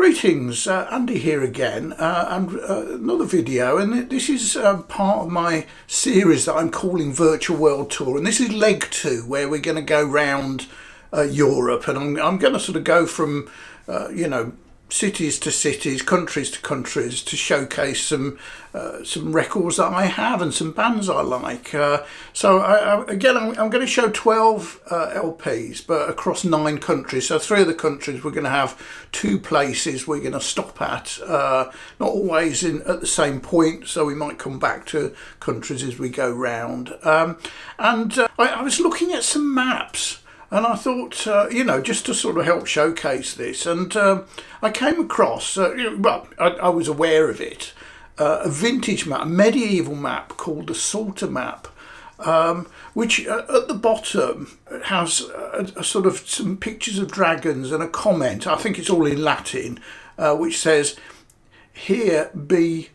Greetings, Andy here again, and another video, and this is part of my series that I'm calling Virtual World Tour, and this is leg 2, where we're going to go round Europe, and I'm going to sort of go from cities to cities, countries to countries, to showcase some records that I have and some bands I like. So again, I'm going to show 12 LPs, but across 9 countries. So 3 of the countries we're going to have 2 places we're going to stop at, not always at the same point. So we might come back to countries as we go round. I was looking at some maps. And I thought, just to sort of help showcase this, and I came across, I was aware of it, a vintage map, a medieval map called the Salter map, which at the bottom has a sort of some pictures of dragons and a comment, I think it's all in Latin, which says, "Here be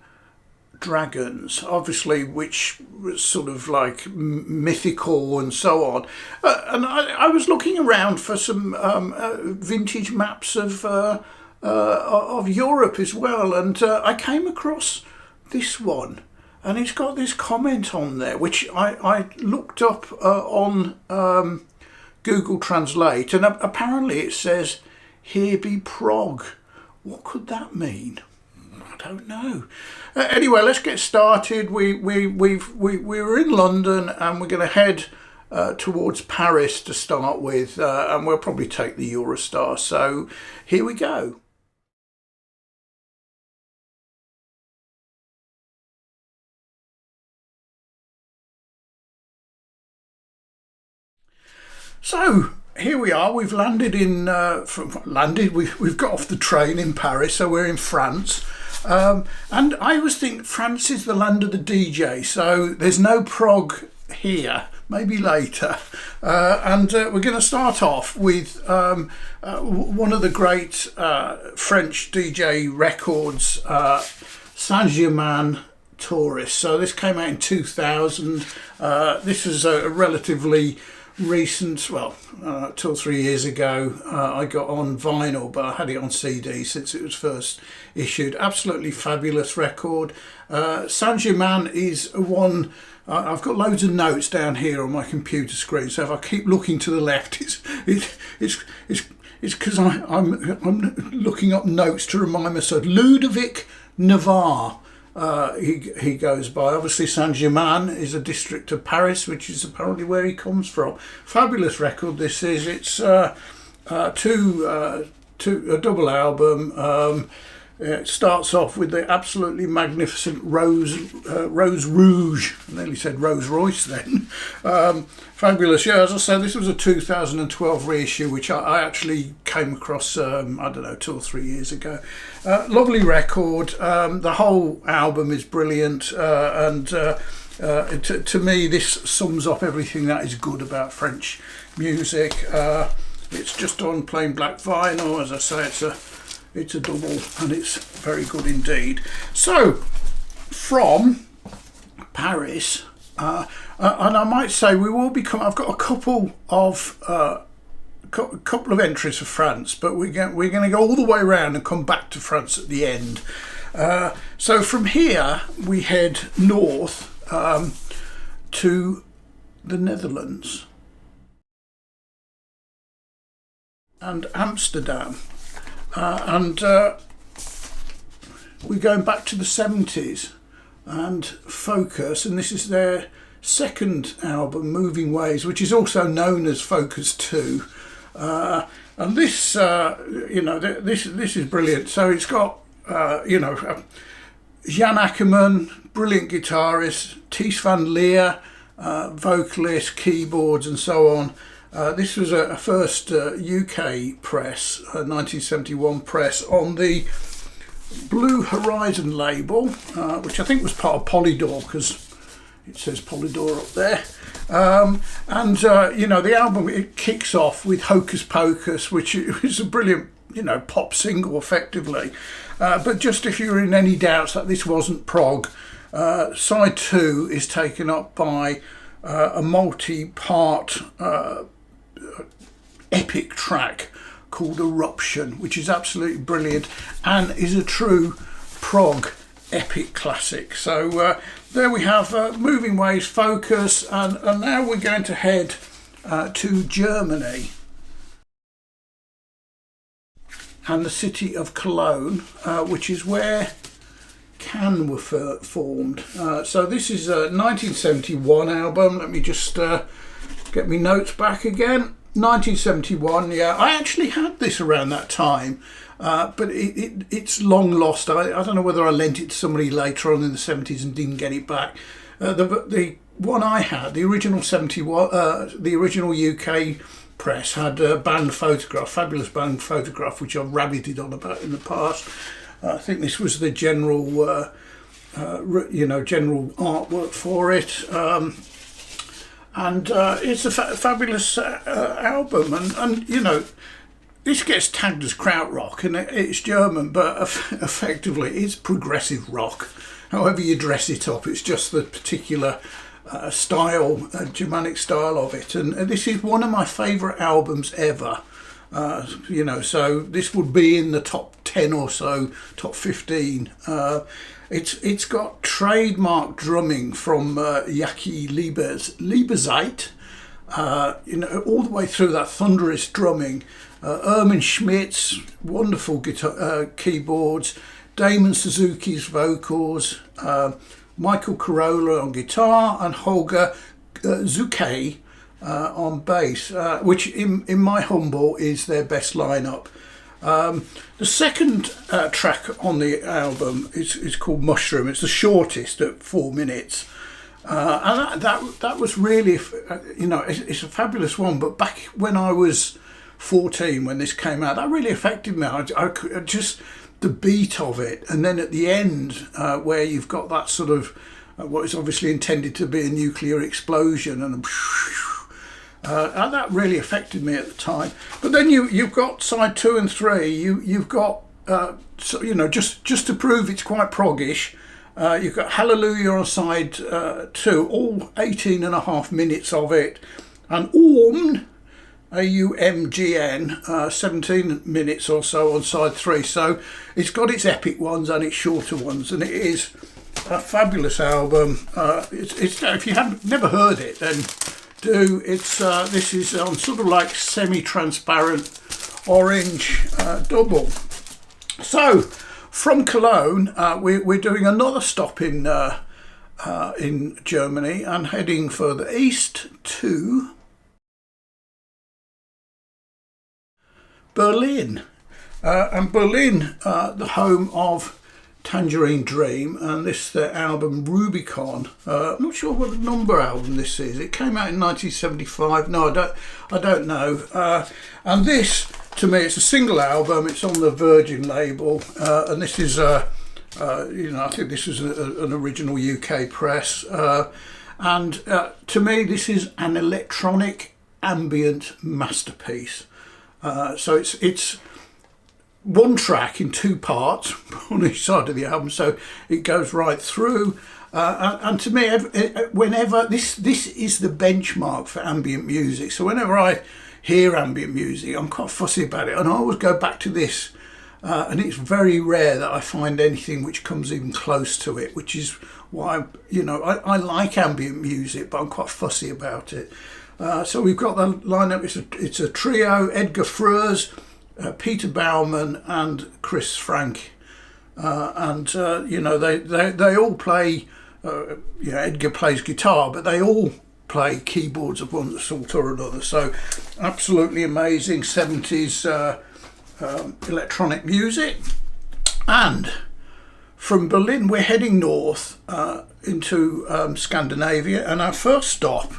dragons," obviously, which was sort of like mythical and so on. And I was looking around for some vintage maps of Europe as well, and I came across this one, and it's got this comment on there, which I looked up on Google Translate, and apparently it says, "Here be Prague." What could that mean? I don't know. Anyway, let's get started. We were in London, and we're going to head towards Paris to start with, and we'll probably take the Eurostar. So here we go. So here we are. We've landed in. We've got off the train in Paris, so we're in France. And I always think France is the land of the DJ, so there's no Prague here, maybe later. And we're going to start off with one of the great French DJ records, Saint-Germain Tourist. So this came out in 2000. This is a relatively recent, 2 or 3 years ago. I got on vinyl, but I had it on CD since it was first issued. Absolutely fabulous record. Saint-Germain is one. I've got loads of notes down here on my computer screen, so if I keep looking to the left, it's because I'm looking up notes to remind myself. Ludovic Navarre. He goes by. Obviously, Saint-Germain is a district of Paris, which is apparently where he comes from. Fabulous record this is. It's a double album. It starts off with the absolutely magnificent Rose Rouge. I nearly said Rolls Royce then. Fabulous. Yeah, as I said, this was a 2012 reissue, which I actually came across, 2 or 3 years ago. Lovely record. The whole album is brilliant. And to me, this sums up everything that is good about French music. It's just on plain black vinyl. As I say, it's a double, and it's very good indeed. So, from Paris, and I might say we will become. I've got a couple of entries for France, but we're going to go all the way around and come back to France at the end. So from here we head north to the Netherlands and Amsterdam. We're going back to the 70s and Focus, and this is their second album, Moving Waves, which is also known as Focus 2. And this, this is brilliant. So it's got, Jan Akkerman, brilliant guitarist, Ties van Leer, vocalist, keyboards, and so on. This was a first UK press, a 1971 press on the Blue Horizon label, which I think was part of Polydor, because it says Polydor up there. The album, it kicks off with Hocus Pocus, which is a brilliant, pop single effectively. But just if you're in any doubts that this wasn't prog, side 2 is taken up by a multi-part epic track called Eruption, which is absolutely brilliant and is a true prog epic classic. So there we have Moving Waves, Focus, and now we're going to head to Germany and the city of Cologne, which is where Can were formed. So this is a 1971 album. Let me just get my notes back again. 1971, yeah. I actually had this around that time, but it's long lost. I don't know whether I lent it to somebody later on in the 70s and didn't get it back. The one I had, the original 71, the original UK press had a band photograph, fabulous band photograph, which I've rabbited on about in the past. I think this was the general, general artwork for it, and it's a fabulous album, and you know, this gets tagged as krautrock, and it's German, but effectively it's progressive rock. However you dress it up, it's just the particular style, Germanic style of it, and this is one of my favourite albums ever. So this would be in the top 10 or so, top 15. It's got trademark drumming from Jackie Lieberzeit, all the way through that thunderous drumming. Ermin Schmidt's wonderful guitar, keyboards, Damon Suzuki's vocals, Michael Carolla on guitar, and Holger Zuckay on bass, which in my humble is their best lineup. The second track on the album is called Mushroom. It's the shortest at 4 minutes, and that was really, it's a fabulous one. But back when I was 14, when this came out, that really affected me. I just the beat of it, and then at the end where you've got that sort of what is obviously intended to be a nuclear explosion, and that really affected me at the time. But then you've got side 2 and 3. You've got just to prove it's quite proggish. You've got Hallelujah on side 2, all 18 and a half minutes of it, and Aumgn, Aumgn, 17 minutes or so on side 3. So it's got its epic ones and its shorter ones, and it is a fabulous album. It's if you haven't never heard it, then do. This is on sort of like semi-transparent orange double. So from Cologne, we're doing another stop in Germany and heading further east to Berlin, and Berlin, the home of Tangerine Dream, and this their album Rubicon. I'm not sure what number album this is. It came out in 1975. No, I don't know. And this, to me, it's a single album. It's on the Virgin label, and this is I think this is an original UK press. And to me, this is an electronic ambient masterpiece. So it's one track in 2 parts on each side of the album, so it goes right through. And to me, whenever this is the benchmark for ambient music. So whenever I hear ambient music, I'm quite fussy about it, and I always go back to this. And it's very rare that I find anything which comes even close to it, which is why I like ambient music, but I'm quite fussy about it. So we've got the lineup. It's a trio: Edgar Froese, Peter Baumann, and Chris Frank. They all play. Edgar plays guitar, but they all play keyboards of one sort or another. So absolutely amazing 70s electronic music. And from Berlin, we're heading north into Scandinavia, and our first stop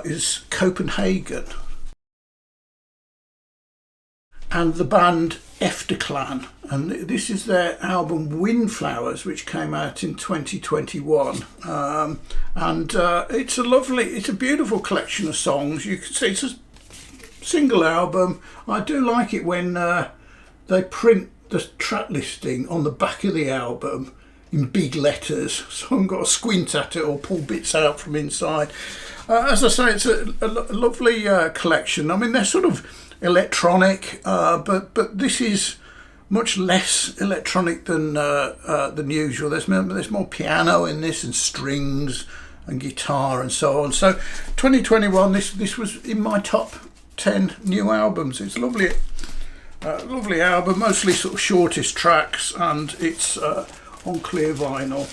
is Copenhagen, and the band Efterklang, and this is their album Windflowers, which came out in 2021, and it's a beautiful collection of songs. You can see it's a single album. I do like it when they print the track listing on the back of the album in big letters, so I haven't got to squint at it or pull bits out from inside. As I say, it's a lovely collection. I mean, they're sort of electronic, but this is much less electronic than usual. There's more piano in this, and strings and guitar and so on. So 2021, this was in my top 10 new albums. It's a lovely album, mostly sort of shortest tracks, and it's on clear vinyl.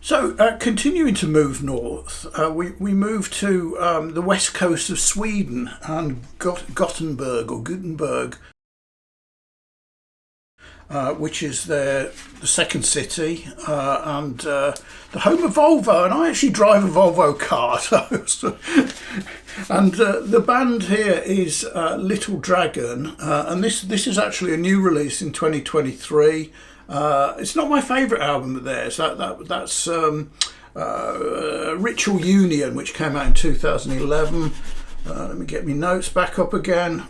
So continuing to move north, we moved to the west coast of Sweden and Gothenburg, which is the second city and the home of Volvo. And I actually drive a Volvo car, and the band here is Little Dragon, and this is actually a new release in 2023. It's not my favourite album of theirs. That's Ritual Union, which came out in 2011. Let me get my notes back up again.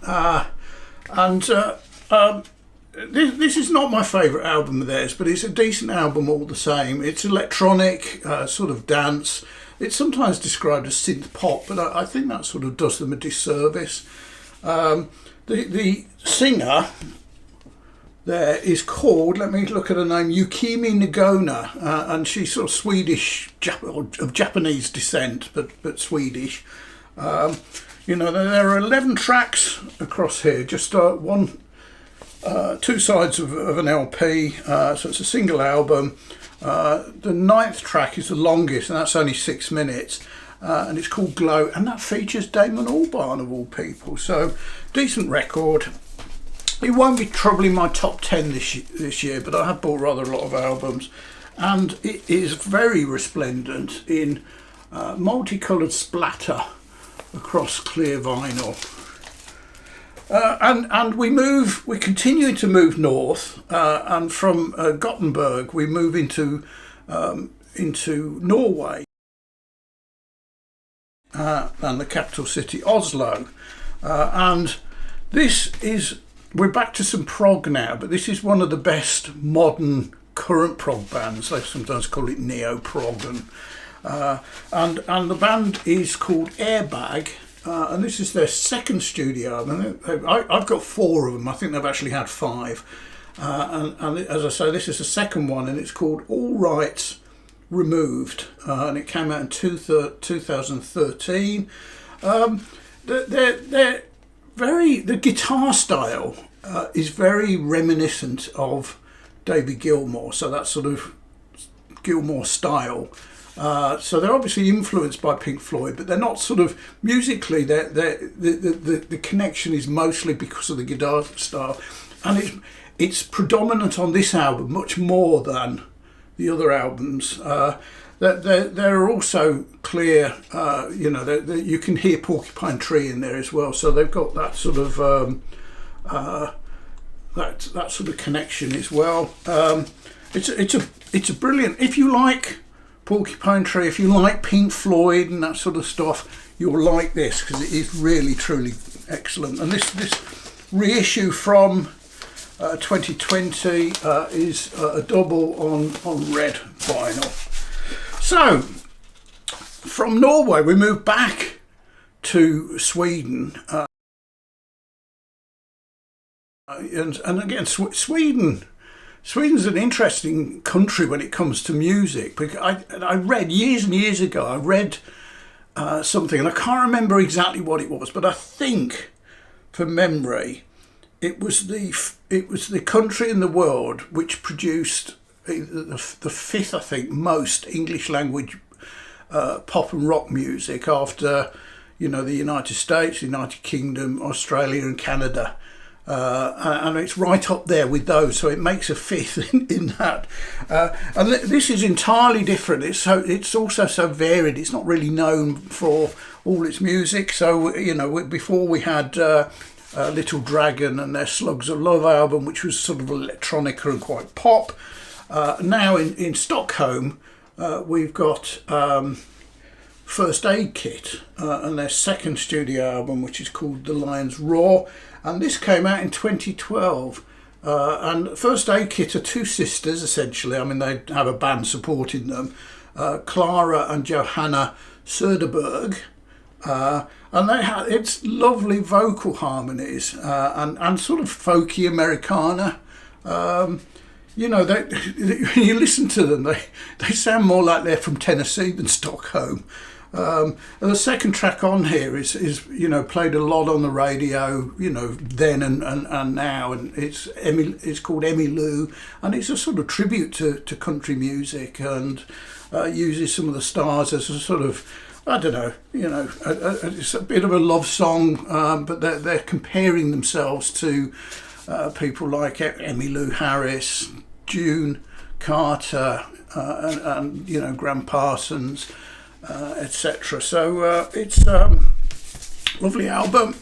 This is not my favourite album of theirs, but it's a decent album all the same. It's electronic, sort of dance. It's sometimes described as synth pop, but I think that sort of does them a disservice. The singer there is called, let me look at her name, Yukimi Nagona, and she's sort of Swedish, of Japanese descent, but Swedish. There are 11 tracks across here, just two sides of an LP, so it's a single album. The 9th track is the longest, and that's only 6 minutes, and it's called Glow, and that features Damon Albarn of all people. So decent record. It won't be troubling my top 10 this year, but I have bought rather a lot of albums, and it is very resplendent in multicoloured splatter across clear vinyl. And we continue to move north, and from Gothenburg we move into Norway, and the capital city Oslo, and we're back to some prog now, but this is one of the best modern current prog bands. They sometimes call it neo prog, and the band is called Airbag. And this is their second studio album. I've got 4 of them. I think they've actually had 5. And as I say, this is the second one, and it's called All Rights Removed, and it came out in 2013. The guitar style is very reminiscent of David Gilmour, so that sort of Gilmour style. So they're obviously influenced by Pink Floyd, but they're not sort of musically. The connection is mostly because of the guitar style, and it's predominant on this album much more than the other albums. There are also clear, you can hear Porcupine Tree in there as well. So they've got that sort of that sort of connection as well. It's a brilliant. If you like Porcupine Tree, if you like Pink Floyd and that sort of stuff, you'll like this, because it is really truly excellent. And this reissue from 2020 is a double on red vinyl. So from Norway we move back to Sweden, and again Sweden's an interesting country when it comes to music, because I read years and years ago, something, and I can't remember exactly what it was, but I think from memory it was the country in the world which produced the 5th, I think, most English language pop and rock music after the United States, the United Kingdom, Australia and Canada. And it's right up there with those, so it makes a 5th in that. And this is entirely different. It's also so varied. It's not really known for all its music. So before we had Little Dragon and their Slugs of Love album, which was sort of electronica and quite pop. Now in Stockholm we've got First Aid Kit and their second studio album, which is called The Lion's Roar. And this came out in 2012, And First Aid Kit are two sisters, essentially. I mean, they have a band supporting them, Clara and Johanna Söderberg. And they have it's lovely vocal harmonies and sort of folky Americana. You know, when you listen to them, they sound more like they're from Tennessee than Stockholm. And the second track on here is you know, played a lot on the radio, you know, then and now, and it's called Emmy Lou, and it's a sort of tribute to country music, and uses some of the stars as a sort of, I don't know, you know, it's a bit of a love song, but they're comparing themselves to people like Emmy Lou Harris, June Carter, and you know, Graham Parsons, etc. So it's a lovely album,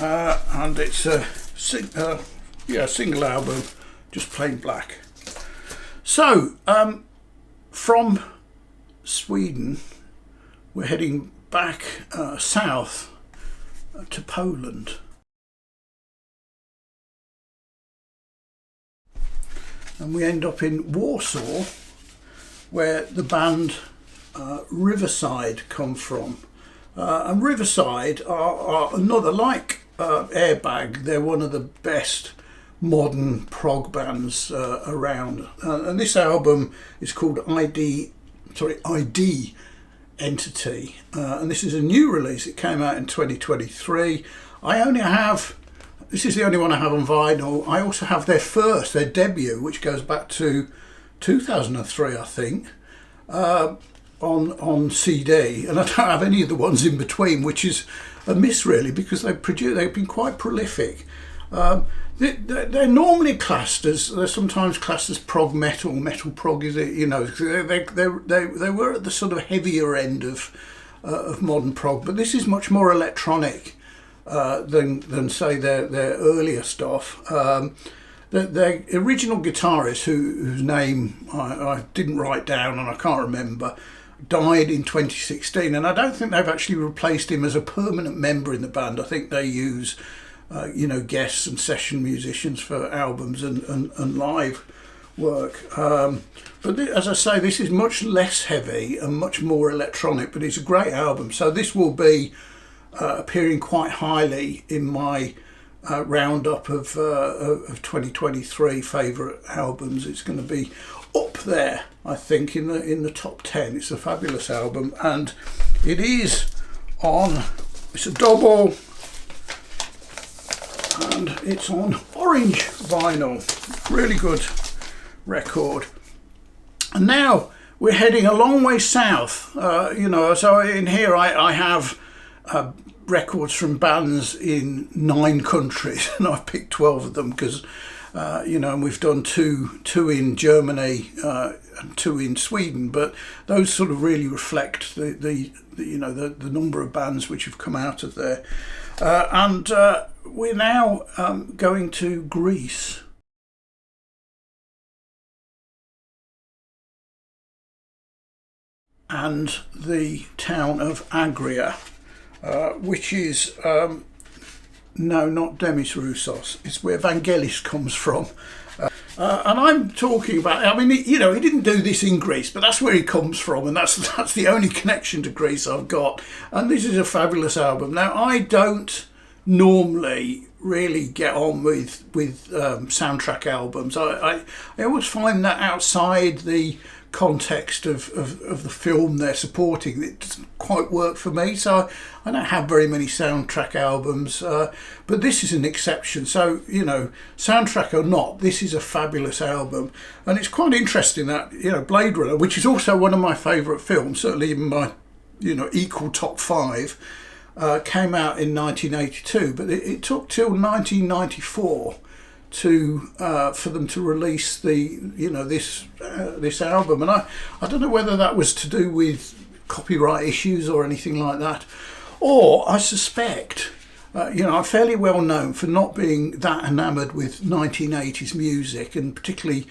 and it's a single album, just plain black. So from Sweden, we're heading back south to Poland. And we end up in Warsaw, where the band Riverside come from. And Riverside are another, like Airbag, they're one of the best modern prog bands around. And this album is called ID Entity, and this is a new release. It came out in 2023. This is the only one I have on vinyl. I also have their debut, which goes back to 2003, I think, on CD, and I don't have any of the ones in between, which is a miss really, because they've been quite prolific. They're normally they're sometimes classed as prog metal. Metal prog is it, you know, they were at the sort of heavier end of modern prog, but this is much more electronic than say their earlier stuff. The original guitarist, whose name I didn't write down and I can't remember, died in 2016, and I don't think they've actually replaced him as a permanent member in the band. I think they use you know, guests and session musicians for albums and live work. But as I say, this is much less heavy and much more electronic, but it's a great album. So this will be appearing quite highly in my roundup of 2023 favourite albums. It's going to be up there, I think, in the top 10. It's a fabulous album, and it's a double, and it's on orange vinyl. Really good record. And now we're heading a long way south. You know, so in here I have records from bands in 9 countries, and I've picked 12 of them because you know, and we've done two in Germany and 2 in Sweden, but those sort of really reflect the you know, the number of bands which have come out of there. And we're now going to Greece. And the town of Agria, which is, no, not Demis Roussos, it's where Vangelis comes from. And I'm talking about, I mean, you know, he didn't do this in Greece, but that's where he comes from, and that's the only connection to Greece I've got. And this is a fabulous album. Now, I don't normally really get on with soundtrack albums. I always find that outside the context of the film they're supporting, it doesn't quite work for me, so I don't have very many soundtrack albums, but this is an exception. So, you know, soundtrack or not, this is a fabulous album. And it's quite interesting that, you know, Blade Runner, which is also one of my favourite films, certainly in my, you know, equal top 5, came out in 1982, but it took till 1994 for them to release this album. And I don't know whether that was to do with copyright issues or anything like that, or I suspect you know, I'm fairly well known for not being that enamoured with 1980s music, and particularly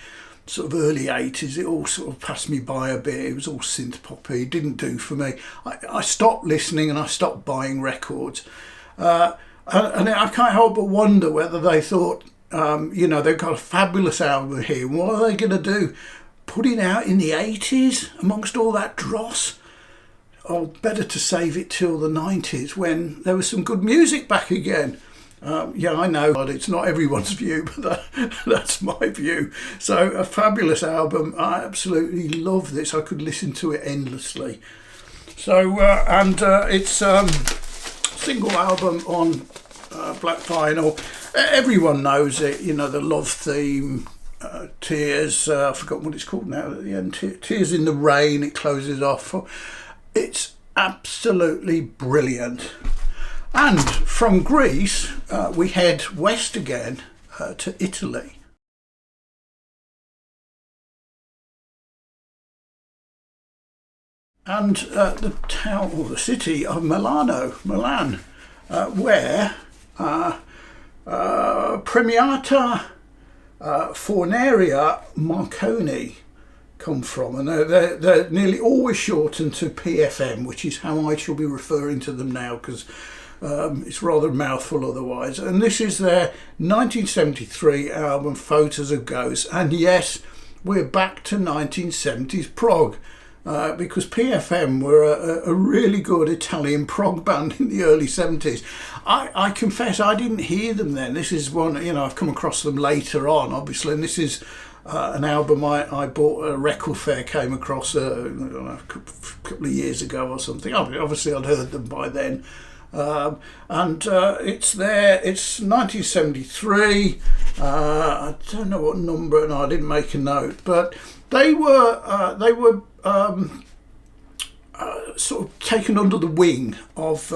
sort of early 80s. It all sort of passed me by a bit. It was all synth poppy. It didn't do for me. I stopped listening and I stopped buying records, and I can't help but wonder whether they thought, they've got a fabulous album here. What are they going to do? Put it out in the 80s amongst all that dross? Or better to save it till the 90s when there was some good music back again. I know but it's not everyone's view, but that's my view. So a fabulous album. I absolutely love this. I could listen to it endlessly. So it's single album on black vinyl. Everyone knows it. The love theme, tears. I've forgotten what it's called now at the end. Tears in the Rain. It closes off. It's absolutely brilliant. And from Greece, we head west again to Italy. And the town or the city of Milan, where Premiata Forneria Marconi come from, and they're nearly always shortened to PFM, which is how I shall be referring to them now, because it's rather a mouthful otherwise. And this is their 1973 album Photos of Ghosts, and yes, we're back to 1970s prog, because PFM were a really good Italian prog band in the early 70s. I confess I didn't hear them then. This is one, I've come across them later on, obviously, and this is an album I bought at a record fair, came across a couple of years ago or something. Obviously I'd heard them by then. It's 1973. I don't know what number, and I didn't make a note, but they were sort of taken under the wing of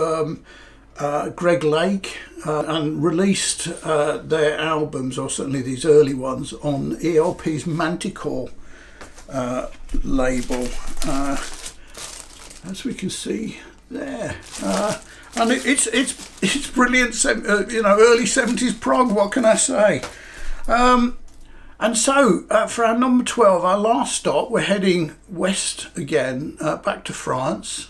Greg Lake, and released their albums, or certainly these early ones, on ELP's Manticore label, as we can see there. And it's brilliant, early 70s prog, what can I say? And so for our number 12, our last stop, we're heading west again, back to France.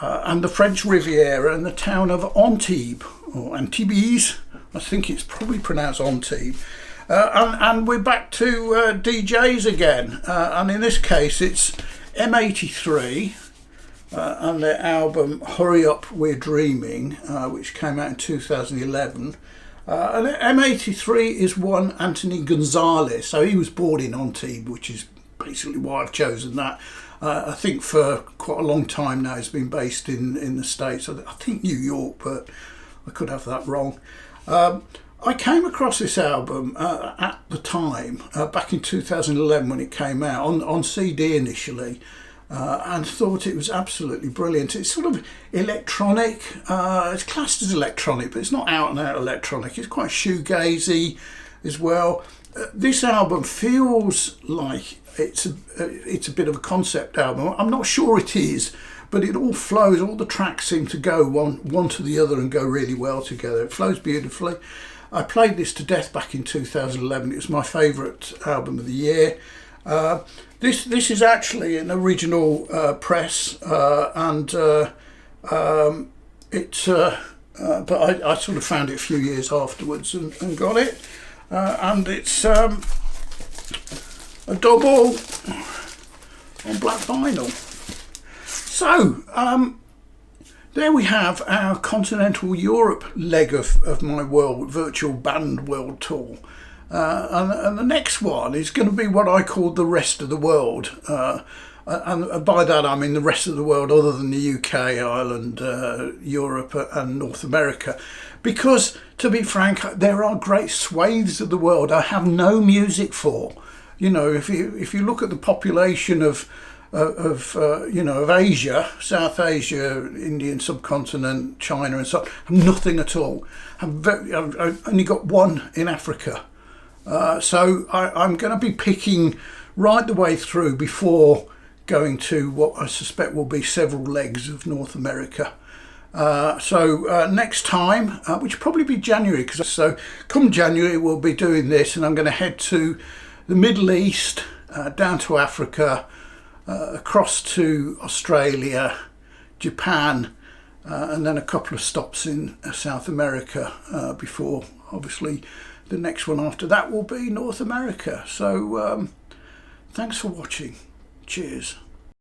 And the French Riviera and the town of Antibes, or Antibes, I think it's probably pronounced Antibes. And we're back to DJs again, and in this case it's M83 and their album Hurry Up We're Dreaming, which came out in 2011. And M83 is one Anthony Gonzalez, so he was born in Antibes, which is basically why I've chosen that. I think for quite a long time now he's been based in the States. I think New York, but I could have that wrong. I came across this album at the time, back in 2011 when it came out, on CD initially, and thought it was absolutely brilliant. It's sort of electronic, it's classed as electronic, but it's not out and out electronic. It's quite shoegazy as well. This album feels like it's a bit of a concept album. I'm not sure it is, but it all flows. All the tracks seem to go one to the other and go really well together. It flows beautifully. I played this to death back in 2011. It was my fauvorite album of the year. This is actually an original press, but I sort of found it a few years afterwards and got it. And it's a double on black vinyl. So there we have our Continental Europe leg of my virtual band world tour. And the next one is going to be what I call the rest of the world. And by that I mean the rest of the world other than the UK, Ireland, Europe and North America. Because, to be frank, there are great swathes of the world I have no music for. If you look at the population of Asia, South Asia, Indian subcontinent, China and so on, nothing at all. I've only got one in Africa. So I'm going to be picking right the way through before going to what I suspect will be several legs of North America. So next time, which will probably be January, so come January we'll be doing this, and I'm going to head to the Middle East, down to Africa, across to Australia, Japan, and then a couple of stops in South America before, obviously, the next one after that will be North America. So thanks for watching. Cheers.